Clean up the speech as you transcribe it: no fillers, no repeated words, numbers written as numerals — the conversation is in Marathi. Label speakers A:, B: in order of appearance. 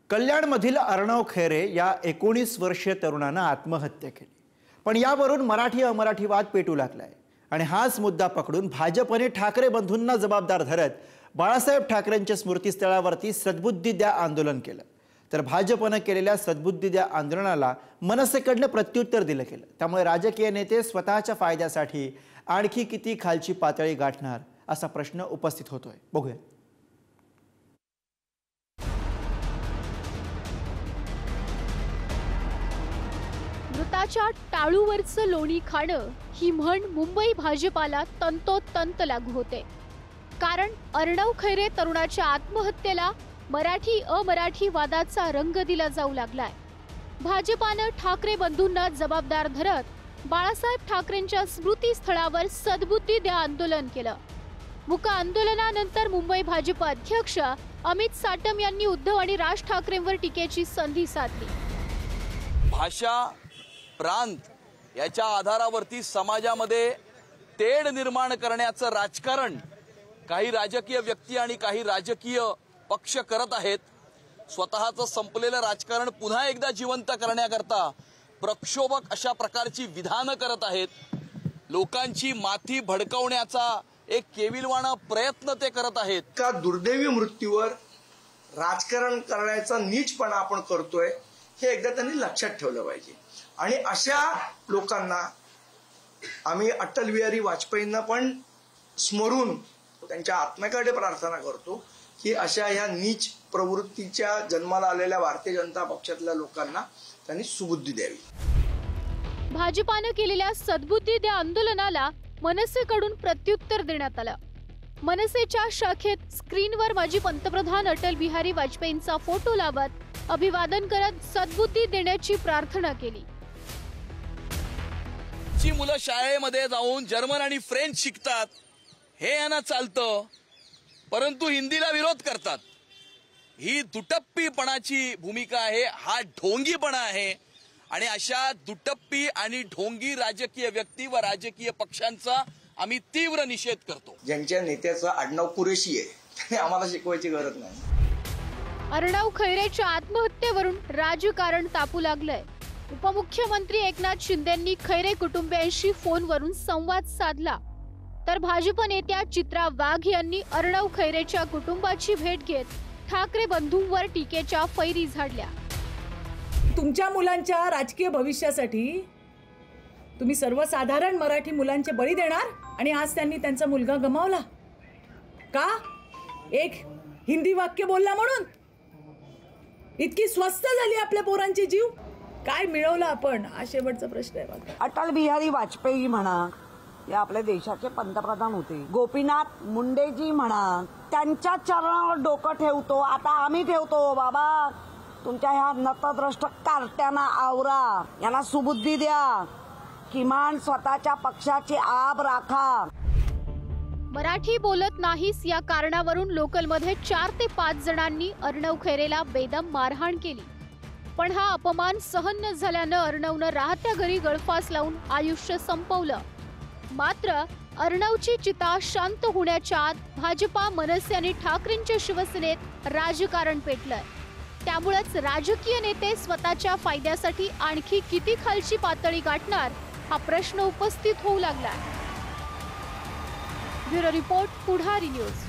A: कल्याणमधील अर्णव खैरे या 19 वर्षीय तरुणानं आत्महत्या केली। पण यावरून मराठी अमराठी वाद पेटू लागलाय आणि हाच मुद्दा पकडून भाजपने ठाकरे बंधूंना जबाबदार धरत बाळासाहेब ठाकरेंच्या स्मृतीस्थळावरती सद्बुद्धी द्या आंदोलन केलं। तर भाजपने केलेल्या सद्बुद्धी द्या आंदोलनाला मनसेकडनं प्रत्युत्तर दिलं गेलं। त्यामुळे राजकीय नेते स्वतःच्या फायद्यासाठी आणखी किती खालची पातळी गाठणार असा प्रश्न उपस्थित होतोय। बघूया।
B: मृताच्या टाळूवरचं लोणी खाणं ही म्हण मुंबई भाजपाला तंतोतंत लागू होते। कारण अर्णव खैरे तरुणाच्या आत्महत्येला मराठी अमराठी वादाचा रंग दिला जाऊ लागलाय। भाजपानं ठाकरे बंधूंना जबाबदार धरत बाळासाहेब ठाकरेंच्या स्मृतीस्थळावर सद्बुद्धी द्या आंदोलन केलं। मुका आंदोलनानंतर मुंबई भाजप अध्यक्ष अमित साटम यांनी उद्धव आणि राज ठाकरेंवर टीकेची संधी साधली।
C: भाषा प्रांत याच्या आधारावरती समाजामध्ये तेढ निर्माण करण्याचं राजकारण काही राजकीय व्यक्ती आणि काही राजकीय पक्ष करत आहेत। स्वतःचं संपलेलं राजकारण पुन्हा एकदा जिवंत करण्याकरता प्रक्षोभक अशा प्रकारची विधानं करत आहेत। लोकांची माथी भडकवण्याचा एक केविलवाणा प्रयत्न ते करत आहेत।
D: का दुर्दैवी मृत्यूवर राजकारण करण्याचा नीचपणा आपण करतोय हे एकदा त्यांनी लक्षात ठेवलं पाहिजे। आणि अशा लोकांना आम्ही अटल बिहारी वाजपेयींना पण स्मरून त्यांच्या आत्म्याकडे प्रार्थना करतो की अशा ह्या नीच प्रवृत्तीच्या जन्माला आलेल्या भारतीय जनता पक्षातल्या लोकांना त्यांनी सुबुद्धी द्यावी।
B: भाजपाने केलेल्या सद्बुद्धी द्या आंदोलनाला मनसेकडून प्रत्युत्तर देण्यात आलं। मनसेच्या शाखेत स्क्रीनवर माजी पंतप्रधान अटल बिहारी वाजपेयींचा फोटो लावत अभिवादन करत सद्बुद्धी देण्याची प्रार्थना केली।
C: जी मुलं शाळेमध्ये जाऊन जर्मन आणि फ्रेंच शिकतात हे यांना चालतं, परंतु हिंदीला विरोध करतात। ही दुटप्पीपणाची भूमिका आहे, हा ढोंगीपणा आहे। आणि अशा दुटप्पी आणि ढोंगी राजकीय व्यक्ती व राजकीय पक्षांचा आम्ही तीव्र निषेध करतो।
D: ज्यांच्या नेत्याचं आडनाव कुरेशी आहे त्याने आम्हाला शिकवायची गरज नाही।
B: अर्णव खैरेच्या आत्महत्येवरून राजकारण तापू लागलंय। उपमुख्यमंत्री एकनाथ शिंदेंनी खैरे कुटुंबियांशी फोनवरून संवाद साधला, तर भाजप नेत्या चित्रा वाघ यांनी अर्णव खैरेच्या कुटुंबाची भेट घेत ठाकरे बंधूंवर टीकेच्या फैरी झाडल्या।
E: तुमच्या मुलांच्या राजकीय भविष्यासाठी तुम्ही सर्वसाधारण मराठी मुलांचे बळी देणार आणि आज त्यांनी त्यांचा मुलगा गमावला का? एक हिंदी वाक्य बोलला म्हणून इतकी स्वस्त झाली आपल्या पोरांची जीव? काय मिळवलं आपण? हा शेवटचा प्रश्न आहे माझा।
F: अटल बिहारी वाजपेयी म्हणा, या आपल्या देशाचे पंतप्रधान होते। गोपीनाथ मुंडेजी म्हणा, त्यांच्या चरणावर डोकं ठेवतो। आता आम्ही ठेवतो। बाबा, तुमच्या ह्या नतद्रष्ट कार्ट्यांना आवरा, यांना सुबुद्धी द्या, किमान स्वतःच्या पक्षाची आब राखा।
B: मराठी बोलत नाहीस या कारणावरून लोकलमध्ये 4 ते 5 जणांनी अर्णव खैरेला बेदम मारहाण केली। पण हा अपमान सहन न झाल्यानं अर्णवनं राहत्या घरी गळफास लावून आयुष्य संपवलं। मात्र अर्णवची चिता शांत होण्याच्या आत भाजपा, मनसे आणि ठाकरेंच्या शिवसेनेत राजकारण पेटलंय। त्यामुळेच राजकीय नेते स्वतःच्या फायद्यासाठी आणखी किती खालची पातळी गाठणार हा प्रश्न उपस्थित होऊ लागला। ब्युरो रिपोर्ट, पुढारी न्यूज।